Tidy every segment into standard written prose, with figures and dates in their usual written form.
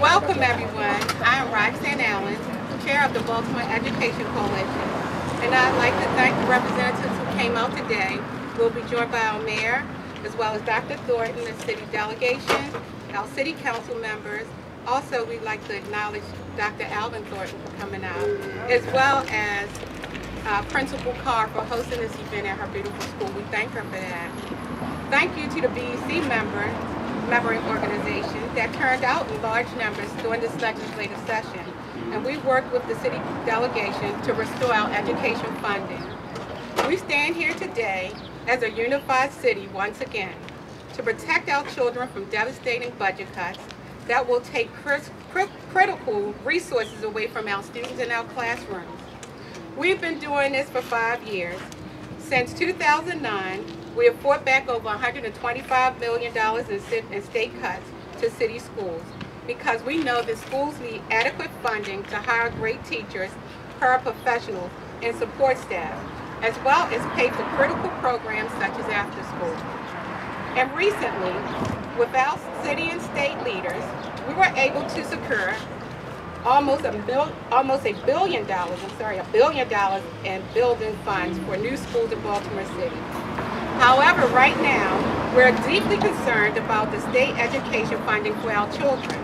Welcome everyone. I am Roxanne Allen, Chair of the Baltimore Education Coalition, and I'd like to thank the representatives who came out today. We'll be joined by our mayor, as well as Dr. Thornton, the city delegation, our city council members. Also, we'd like to acknowledge Dr. Alvin Thornton for coming out, as well as Principal Carr for hosting this event at her beautiful school. We thank her for that. Thank you to the BEC membering organization that turned out in large numbers during this legislative session. And we worked with the city delegation to restore our education funding. We stand here today as a unified city once again to protect our children from devastating budget cuts that will take critical resources away from our students in our classrooms. We've been doing this for 5 years. Since 2009, we have fought back over $125 million in state cuts to city schools because we know that schools need adequate funding to hire great teachers, paraprofessionals, and support staff, as well as pay for critical programs such as after school. And recently, with our city and state leaders, we were able to secure almost $1 billion in building funds for new schools in Baltimore City. However, right now, we're deeply concerned about the state education funding for our children,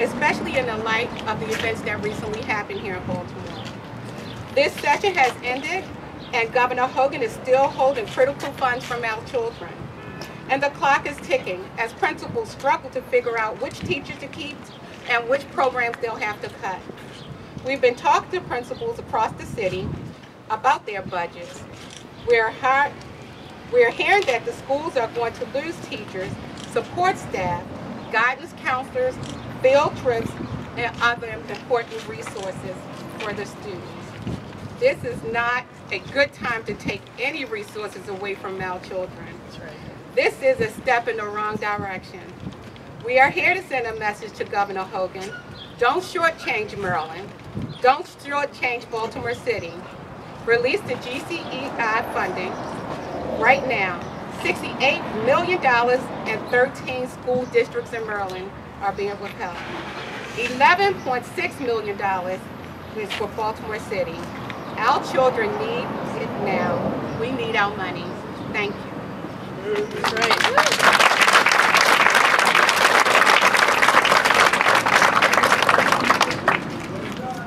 especially in the light of the events that recently happened here in Baltimore. This session has ended, and Governor Hogan is still holding critical funds from our children. And the clock is ticking as principals struggle to figure out which teachers to keep and which programs they'll have to cut. We've been talking to principals across the city about their budgets. We're hearing that the schools are going to lose teachers, support staff, guidance counselors, field trips, and other important resources for the students. This is not a good time to take any resources away from our children. That's right. This is a step in the wrong direction. We are here to send a message to Governor Hogan. Don't shortchange Maryland. Don't shortchange Baltimore City. Release the CGEI funding right now. $68 million and 13 school districts in Maryland are being withheld. $11.6 million is for Baltimore City. Our children need it now. We need our money. Thank you. That's right.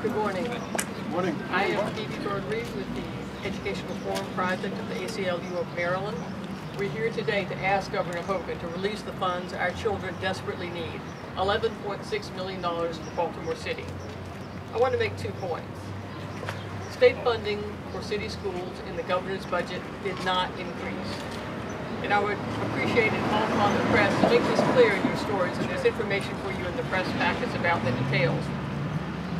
Good morning. Good morning. I am Phoebe Bird-Reed with the Education Reform Project of the ACLU of Maryland. We're here today to ask Governor Hogan to release the funds our children desperately need, $11.6 million for Baltimore City. I want to make 2 points. State funding for city schools in the governor's budget did not increase. And I would appreciate it call upon the press to make this clear in your stories, and there's information for you in the press packets about the details.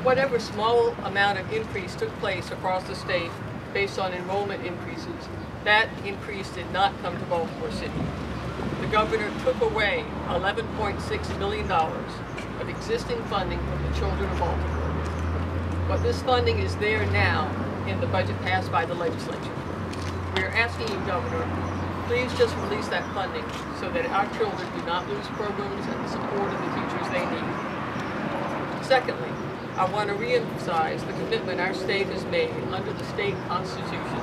Whatever small amount of increase took place across the state based on enrollment increases, that increase did not come to Baltimore City. The governor took away $11.6 million of existing funding from the children of Baltimore. But this funding is there now in the budget passed by the legislature. We are asking you, Governor, please just release that funding so that our children do not lose programs and the support of the teachers they need. Secondly, I want to reemphasize the commitment our state has made under the state constitution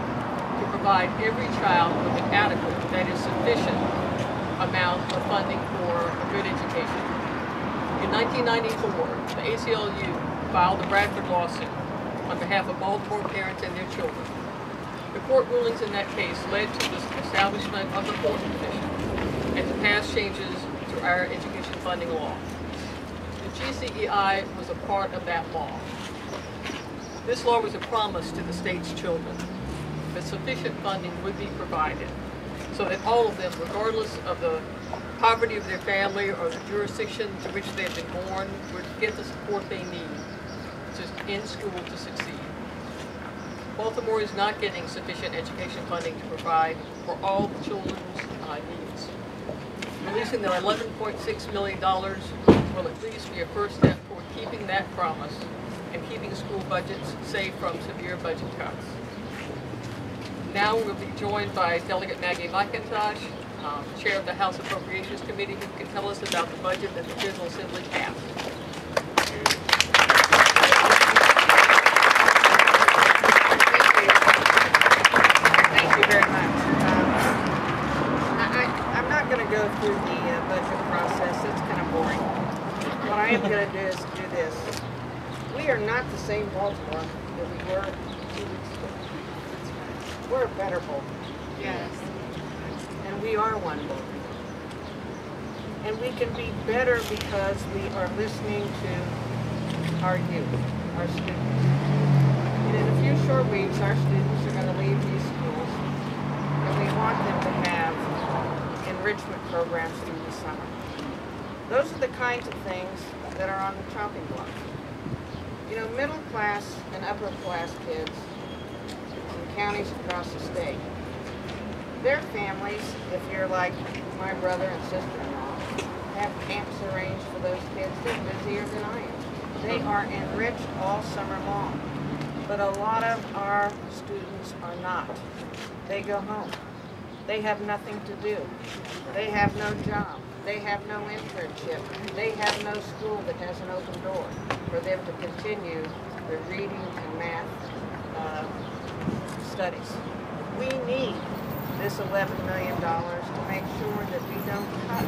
to provide every child with an adequate, that is sufficient, amount of funding for a good education. In 1994, the ACLU filed the Bradford lawsuit on behalf of Baltimore parents and their children. The court rulings in that case led to the establishment of the Thornton Commission and to pass changes to our education funding law. The CGEI was a part of that law. This law was a promise to the state's children that sufficient funding would be provided so that all of them, regardless of the poverty of their family or the jurisdiction to which they've been born, would get the support they need in school to succeed. Baltimore is not getting sufficient education funding to provide for all the children's needs. Releasing the $11.6 million will at least be a first step toward keeping that promise and keeping school budgets safe from severe budget cuts. Now we'll be joined by Delegate Maggie McIntosh, Chair of the House Appropriations Committee, who can tell us about the budget that the General Assembly passed. am going to do this. We are not the same Baltimore that we were 2 weeks ago. We're a better Baltimore. Yes. And we are one Baltimore. And we can be better because we are listening to our youth, our students. And in a few short weeks, our students are going to leave these schools, and we want them to have enrichment programs through the summer. Those are the kinds of things that are on the chopping block. You know, middle class and upper class kids in counties across the state, their families, if you're like my brother and sister-in-law, have camps arranged for those kids. They're busier than I am. They are enriched all summer long. But a lot of our students are not. They go home. They have nothing to do. They have no job. They have no internship. They have no school that has an open door for them to continue their reading and math studies. We need this $11 million to make sure that we don't cut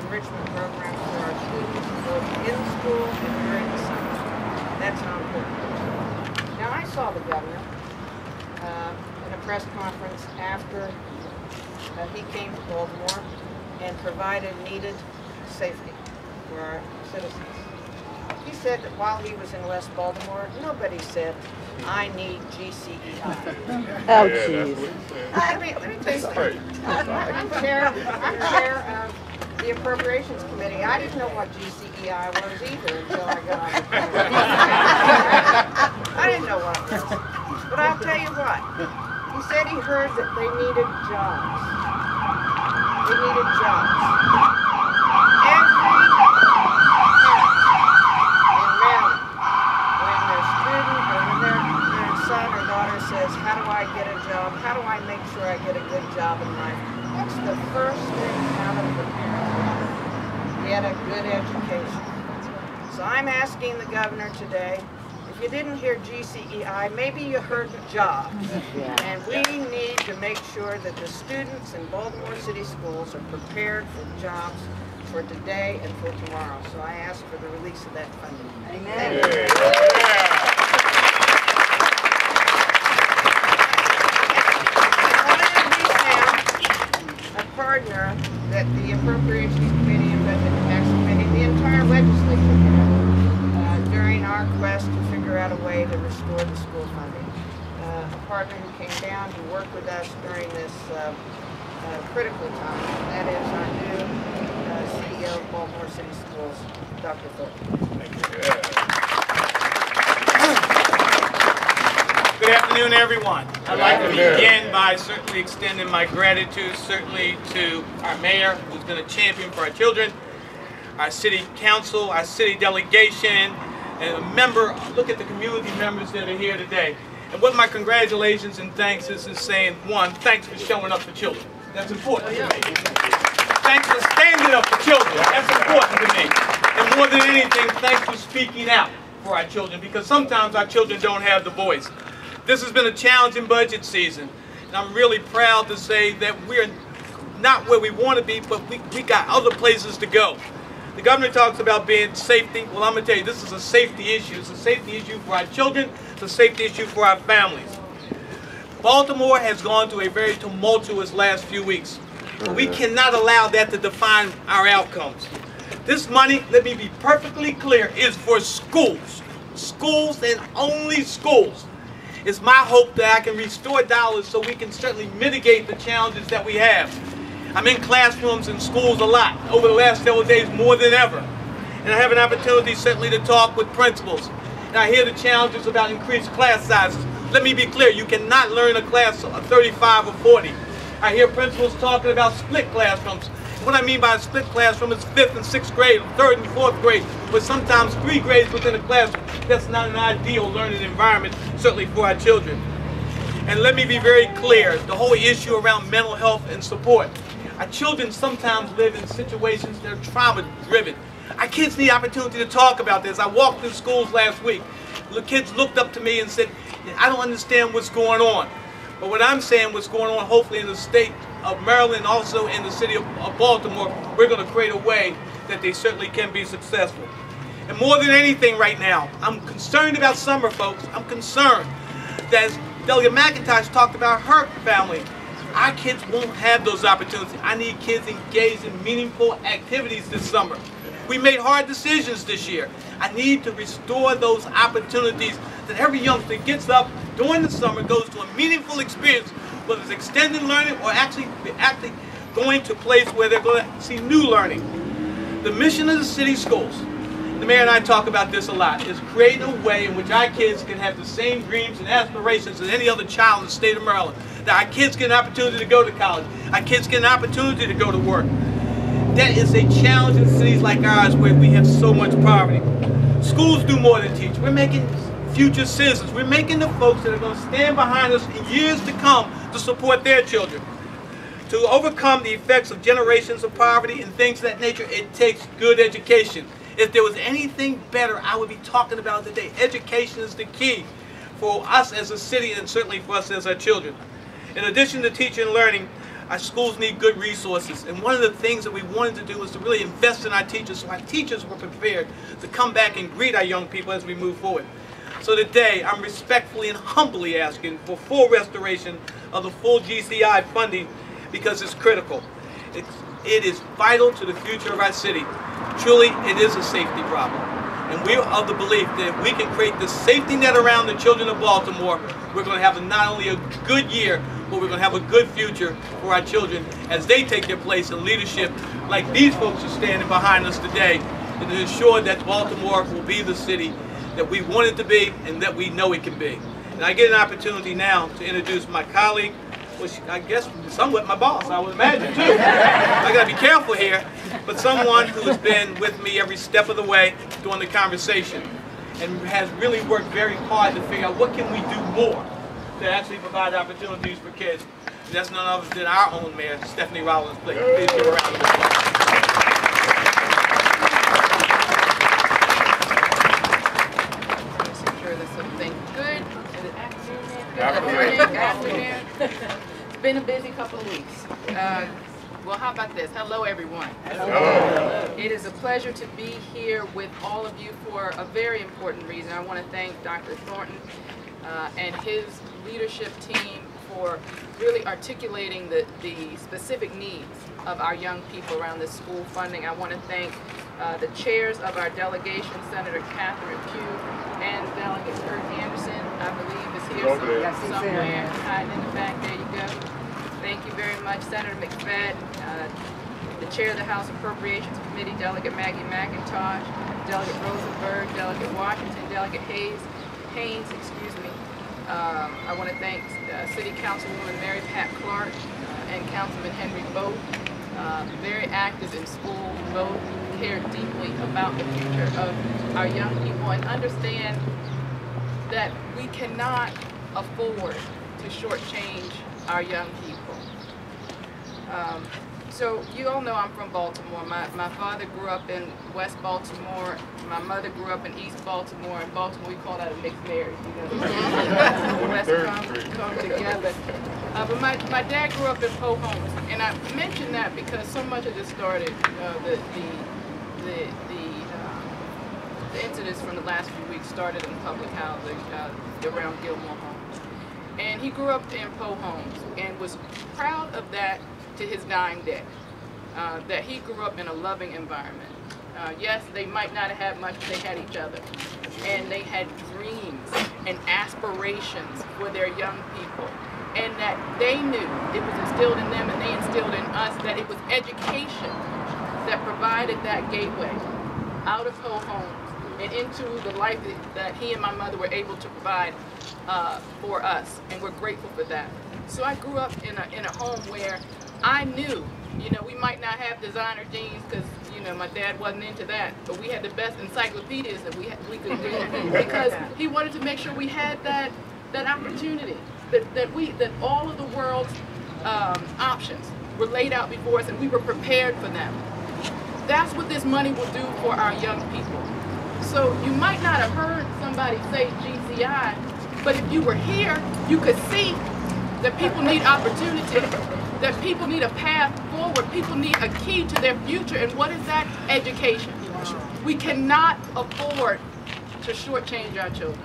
enrichment programs for our students both in school and during the summer. That's how important it is. Now, I saw the governor in a press conference after he came to Baltimore and provided needed safety for our citizens. He said that while he was in West Baltimore, nobody said, I need GCEI. Oh, jeez. Let me tell you something. I'm chair of the Appropriations Committee. I didn't know what GCEI was either until I got on the committee. I didn't know what it was. But I'll tell you what. He said he heard that they needed jobs. They needed jobs. Every parent in Maryland, when their student or when their son or daughter says, how do I get a job? How do I make sure I get a good job in life? That's the first thing out of the parent's mouth. Get a good education. So I'm asking the governor today, if you didn't hear GCEI, maybe you heard jobs. And we need to make sure that the students in Baltimore City schools are prepared for jobs for today and for tomorrow. So I ask for the release of that funding. Amen. A partner that the Appropriations Committee and Budget and Tax Committee, the entire legislature had during our quest to figure out a way to restore the school funding. A partner who came down to work with us during this critical time, and that is our new CEO of Baltimore City Schools, Dr. Thorpe. Thank you. Good afternoon, everyone. I'd like to begin by certainly extending my gratitude certainly to our mayor, who's been a champion for our children, our city council, our city delegation, and a member, look at the community members that are here today. And what my congratulations and thanks is saying, one, thanks for showing up for children. That's important to me. Thanks for standing up for children. That's important to me. And more than anything, thanks for speaking out for our children, because sometimes our children don't have the voice. This has been a challenging budget season, and I'm really proud to say that we're not where we want to be, but we got other places to go. The governor talks about being safety. Well, I'm going to tell you, this is a safety issue. It's a safety issue for our children. It's a safety issue for our families. Baltimore has gone through a very tumultuous last few weeks. We cannot allow that to define our outcomes. This money, let me be perfectly clear, is for schools. Schools and only schools. It's my hope that I can restore dollars so we can certainly mitigate the challenges that we have. I'm in classrooms and schools a lot over the last several days, more than ever. And I have an opportunity certainly to talk with principals. And I hear the challenges about increased class sizes. Let me be clear, you cannot learn a class of 35 or 40. I hear principals talking about split classrooms. What I mean by a split classroom is 5th and 6th grade, 3rd and 4th grade, but sometimes 3 grades within a classroom. That's not an ideal learning environment, certainly for our children. And let me be very clear, the whole issue around mental health and support. Our children sometimes live in situations that are trauma-driven. Our kids need opportunity to talk about this. I walked through schools last week. The kids looked up to me and said, I don't understand what's going on. But what I'm saying, what's going on hopefully in the state of Maryland, also in the city of Baltimore, we're going to create a way that they certainly can be successful. And more than anything right now, I'm concerned about summer, folks. I'm concerned that, as Delegate McIntosh talked about her family, our kids won't have those opportunities. I need kids engaged in meaningful activities this summer. We made hard decisions this year. I need to restore those opportunities that every youngster gets up during the summer, goes to a meaningful experience, whether it's extended learning or actually going to a place where they're going to see new learning. The mission of the city schools, the mayor and I talk about this a lot, is creating a way in which our kids can have the same dreams and aspirations as any other child in the state of Maryland. That our kids get an opportunity to go to college. Our kids get an opportunity to go to work. That is a challenge in cities like ours where we have so much poverty. Schools do more than teach. We're making future citizens. We're making the folks that are going to stand behind us in years to come to support their children. To overcome the effects of generations of poverty and things of that nature, it takes good education. If there was anything better, I would be talking about it today. Education is the key for us as a city and certainly for us as our children. In addition to teaching and learning, our schools need good resources. And one of the things that we wanted to do was to really invest in our teachers so our teachers were prepared to come back and greet our young people as we move forward. So today, I'm respectfully and humbly asking for full restoration of the full GCEI funding because it's critical. It is vital to the future of our city. Truly, it is a safety problem. And we are of the belief that if we can create the safety net around the children of Baltimore, we're going to have not only a good year, but we're going to have a good future for our children as they take their place in leadership like these folks are standing behind us today, and to ensure that Baltimore will be the city that we want it to be and that we know it can be. And I get an opportunity now to introduce my colleague, which I guess somewhat my boss, I would imagine too. I got to be careful here, but someone who has been with me every step of the way during the conversation and has really worked very hard to figure out what can we do more to actually provide opportunities for kids. And that's none other than our own mayor, Stephanie Rollins. Please give a round of applause. Good afternoon. It's been a busy couple of weeks. Well, how about this? Hello, everyone. Hello. It is a pleasure to be here with all of you for a very important reason. I want to thank Dr. Thornton and his leadership team for really articulating the specific needs of our young people around this school funding. I want to thank the chairs of our delegation, Senator Catherine Pugh and Delegate Kurt Anderson, I believe is here somewhere, hiding in the back. There you go. Thank you very much, Senator McFadden, the chair of the House Appropriations Committee, Delegate Maggie McIntosh, Delegate Rosenberg, Delegate Washington, Delegate Haynes, excuse me. I want to thank City Councilwoman Mary Pat Clark and Councilman Henry Boat, very active in school, both care deeply about the future of our young people and understand that we cannot afford to shortchange our young people. So you all know I'm from Baltimore. My father grew up in West Baltimore. My mother grew up in East Baltimore. In Baltimore, we call that a mixed marriage. You know, West come together. But my dad grew up in Poe Homes, and I mention that because so much of this started, the incidents from the last few weeks started in public housing around Gilmore Homes. And he grew up in Poe Homes and was proud of that to his dying day, that he grew up in a loving environment. Yes, they might not have had much, but they had each other. And they had dreams and aspirations for their young people. And that they knew, it was instilled in them and they instilled in us, that it was education that provided that gateway out of Poe Homes and into the life that he and my mother were able to provide for us, and we're grateful for that. So I grew up in a home where I knew, you know, we might not have designer jeans because, you know, my dad wasn't into that, but we had the best encyclopedias that we could do because he wanted to make sure we had that opportunity, that all of the world's options were laid out before us and we were prepared for them. That's what this money will do for our young people. So you might not have heard somebody say GCEI, but if you were here, you could see that people need opportunity that people need a path forward. People need a key to their future. And what is that? Education. We cannot afford to shortchange our children.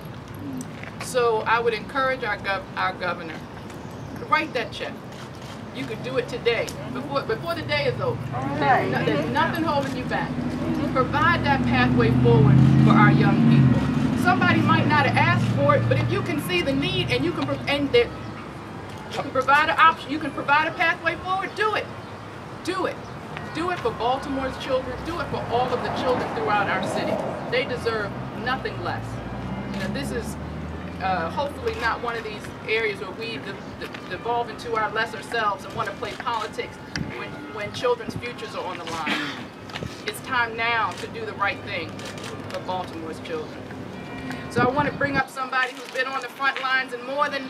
So I would encourage our governor to write that check. You could do it today, before the day is over. There's nothing holding you back. Provide that pathway forward for our young people. Somebody might not have asked for it, but if you can see the need and you can provide an option, you can provide a pathway forward, do it. Do it. Do it for Baltimore's children. Do it for all of the children throughout our city. They deserve nothing less. You know, this is hopefully not one of these areas where we devolve into our lesser selves and want to play politics when children's futures are on the line. It's time now to do the right thing for Baltimore's children. So I want to bring up somebody who's been on the front lines in more than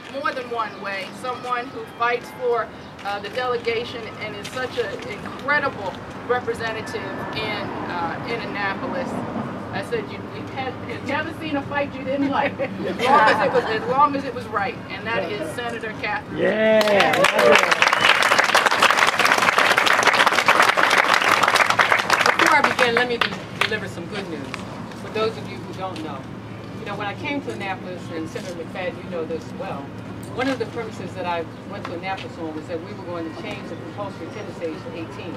one way. Someone who fights for the delegation and is such an incredible representative in Annapolis. I said you've never seen a fight you didn't like, as long as it was right, and that is Senator Catherine. Yeah. Before I begin, let me deliver some good news for those of you who don't know. You know, when I came to Annapolis, and Senator McFadden, you know this well, one of the premises that I went to Annapolis on was that we were going to change the compulsory attendance age to 18.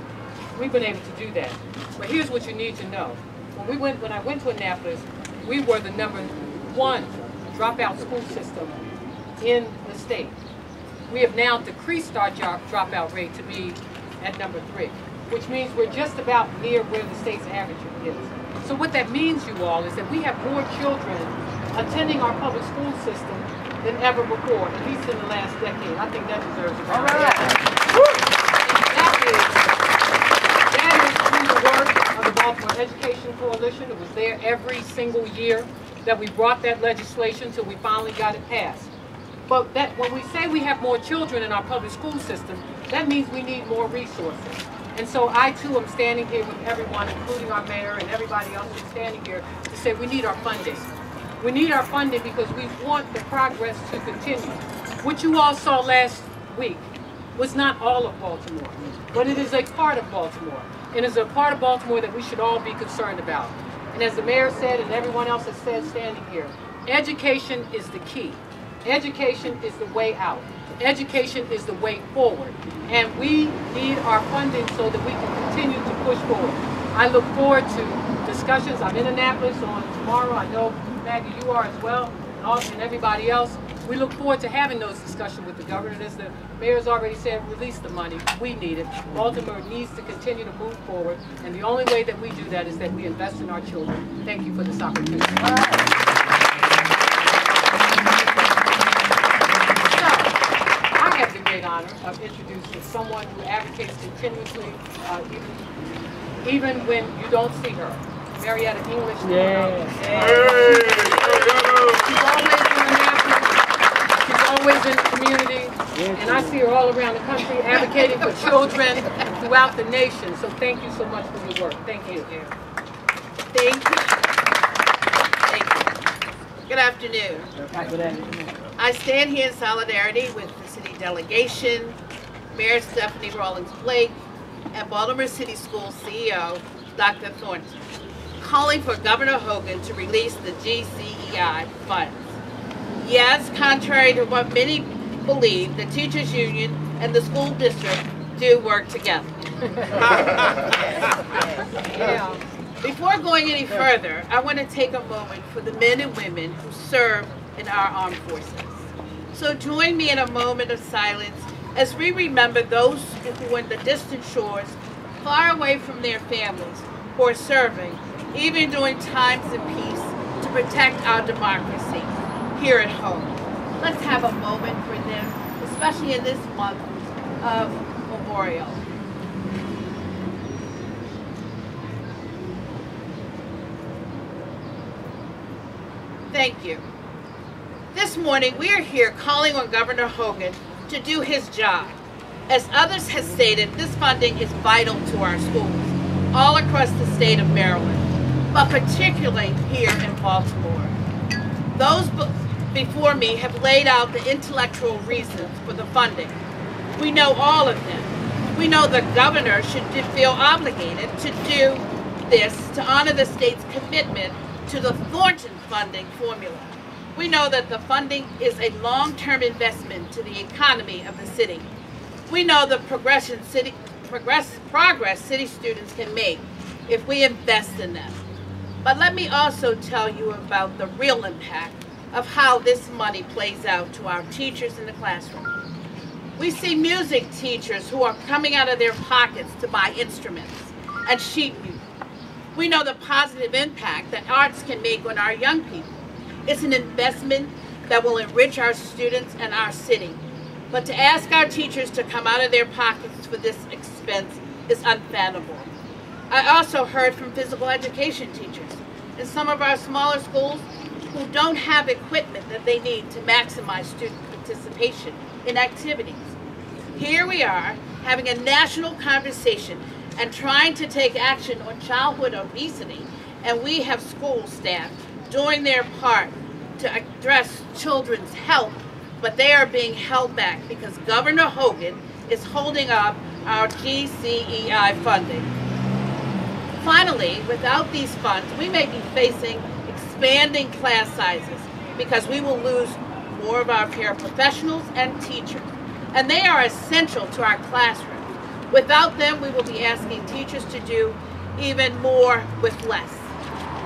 We've been able to do that. But here's what you need to know. When I went to Annapolis, we were the #1 dropout school system in the state. We have now decreased our dropout rate to be at #3, which means we're just about near where the state's average is. So what that means, you all, is that we have more children attending our public school system than ever before, at least in the last decade. I think that deserves a round of applause. That is through the work of the Baltimore Education Coalition. It was there every single year that we brought that legislation till we finally got it passed. But when we say we have more children in our public school system, that means we need more resources. And so I too am standing here with everyone, including our mayor and everybody else who's standing here, to say we need our funding. We need our funding because we want the progress to continue. What you all saw last week was not all of Baltimore, but it is a part of Baltimore. It is a part of Baltimore that we should all be concerned about. And as the mayor said, and everyone else has said standing here, education is the key. Education is the way out. Education is the way forward. And we need our funding so that we can continue to push forward. I look forward to discussions. I'm in Annapolis on tomorrow. I know, Maggie, you are as well, and everybody else. We look forward to having those discussions with the governor. As the mayor's already said, release the money. We need it. Baltimore needs to continue to move forward. And the only way that we do that is that we invest in our children. Thank you for this opportunity. Great honor of introducing someone who advocates continuously, even when you don't see her. Marietta English. She's always in the community, and I see her all around the country advocating for children throughout the nation. So thank you so much for your work. Thank you. Thank you. Thank you. Good afternoon. Good afternoon. I stand here in solidarity with the city delegation, Mayor Stephanie Rawlings-Blake, and Baltimore City Schools CEO, Dr. Thornton, calling for Governor Hogan to release the CGEI funds. Yes, contrary to what many believe, the teachers union and the school district do work together. Before going any further, I want to take a moment for the men and women who serve in our armed forces. So join me in a moment of silence as we remember those who are in the distant shores, far away from their families, who are serving, even during times of peace, to protect our democracy here at home. Let's have a moment for them, especially in this month of Memorial. Thank you. This morning, we are here calling on Governor Hogan to do his job. As others have stated, this funding is vital to our schools all across the state of Maryland, but particularly here in Baltimore. Those before me have laid out the intellectual reasons for the funding. We know all of them. We know the governor should feel obligated to do this to honor the state's commitment to the Thornton funding formula. We know that the funding is a long-term investment to the economy of the city. We know the progress city students can make if we invest in them. But let me also tell you about the real impact of how this money plays out to our teachers in the classroom. We see music teachers who are coming out of their pockets to buy instruments and sheet music. We know the positive impact that arts can make on our young people. It's an investment that will enrich our students and our city. But to ask our teachers to come out of their pockets for this expense is unfathomable. I also heard from physical education teachers in some of our smaller schools who don't have equipment that they need to maximize student participation in activities. Here we are having a national conversation and trying to take action on childhood obesity, and we have school staff doing their part to address children's health, but they are being held back because Governor Hogan is holding up our CGEI funding. Finally, without these funds, we may be facing expanding class sizes because we will lose more of our paraprofessionals and teachers, and they are essential to our classroom. Without them, we will be asking teachers to do even more with less.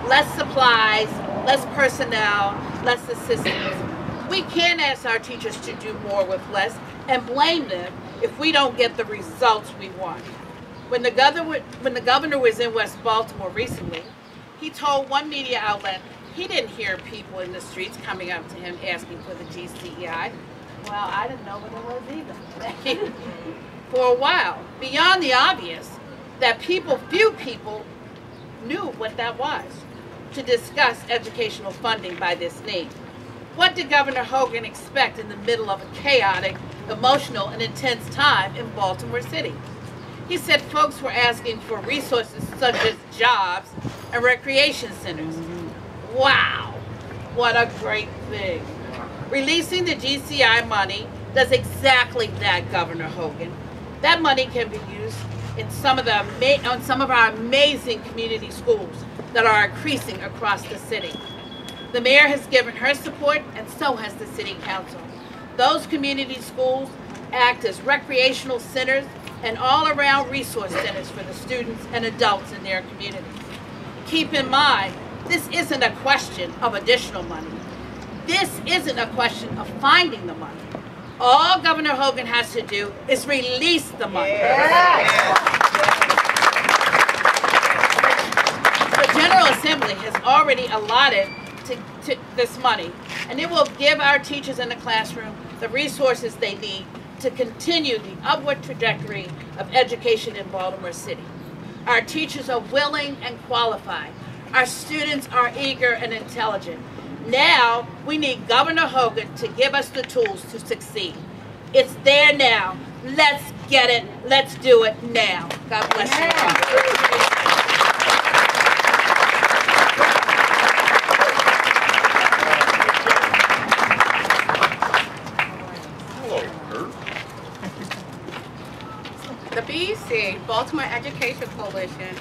Less supplies, less personnel, less assistants. We can't ask our teachers to do more with less and blame them if we don't get the results we want. When the governor was in West Baltimore recently, he told one media outlet he didn't hear people in the streets coming up to him asking for the GCEI. Well, I didn't know what it was either. For a while, beyond the obvious, that few people knew what that was, to discuss educational funding by this name. What did Governor Hogan expect in the middle of a chaotic, emotional, and intense time in Baltimore City? He said folks were asking for resources such as jobs and recreation centers. Wow, what a great thing. Releasing the GCI money does exactly that, Governor Hogan. That money can be used in some of our amazing community schools that are increasing across the city. The mayor has given her support, and so has the city council. Those community schools act as recreational centers and all-around resource centers for the students and adults in their communities. Keep in mind, this isn't a question of additional money. This isn't a question of finding the money. All Governor Hogan has to do is release the money. The General Assembly has already allotted to this money, and it will give our teachers in the classroom the resources they need to continue the upward trajectory of education in Baltimore City. Our teachers are willing and qualified. Our students are eager and intelligent. Now, we need Governor Hogan to give us the tools to succeed. It's there now. Let's get it. Let's do it now. God bless you. The BEC, Baltimore Education Coalition,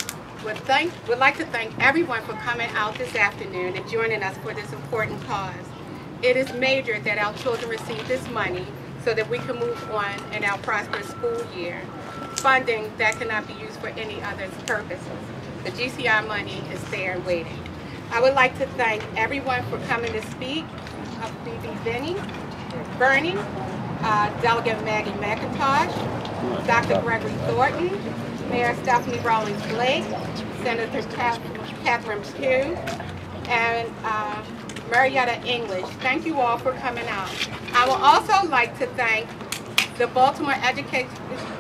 would like to thank everyone for coming out this afternoon and joining us for this important cause. It is major that our children receive this money so that we can move on in our prosperous school year. Funding that cannot be used for any other purposes. The GCI money is there and waiting. I would like to thank everyone for coming to speak. B.B. Bernie, Delegate Maggie McIntosh, Dr. Gregory Thornton, Mayor Stephanie Rawlings-Blake, Senator Catherine Pugh, and Marietta English. Thank you all for coming out. I would also like to thank the Baltimore Education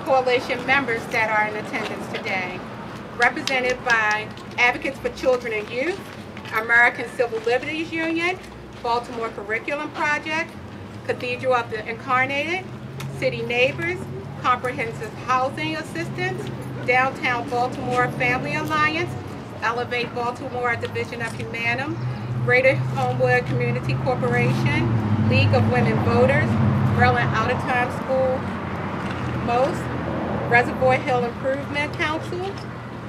Coalition members that are in attendance today, represented by Advocates for Children and Youth, American Civil Liberties Union, Baltimore Curriculum Project, Cathedral of the Incarnated, City Neighbors, Comprehensive Housing Assistance, Downtown Baltimore Family Alliance, Elevate Baltimore Division of Humanum, Greater Homewood Community Corporation, League of Women Voters, Maryland Out of Time School, most, Reservoir Hill Improvement Council,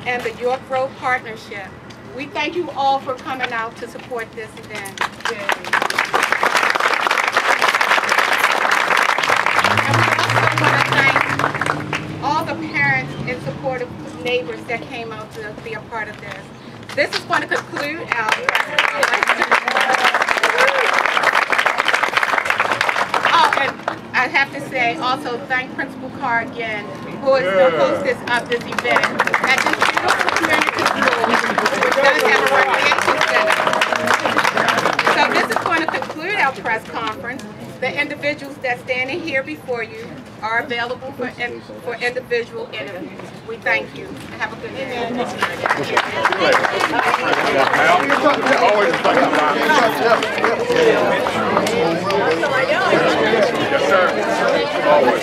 and the York Road Partnership. We thank you all for coming out to support this event. And we also want to thank all the parents and supportive neighbors that came out to be a part of this. This is going to conclude our I have to say, also thank Principal Carr again, who is the hostess of this event at this beautiful community school, which does have a recreation center. So this is going to conclude our press conference. The individuals that standing here before you are available for individual interviews. We thank you. Have a good day. Yes, sir. Always.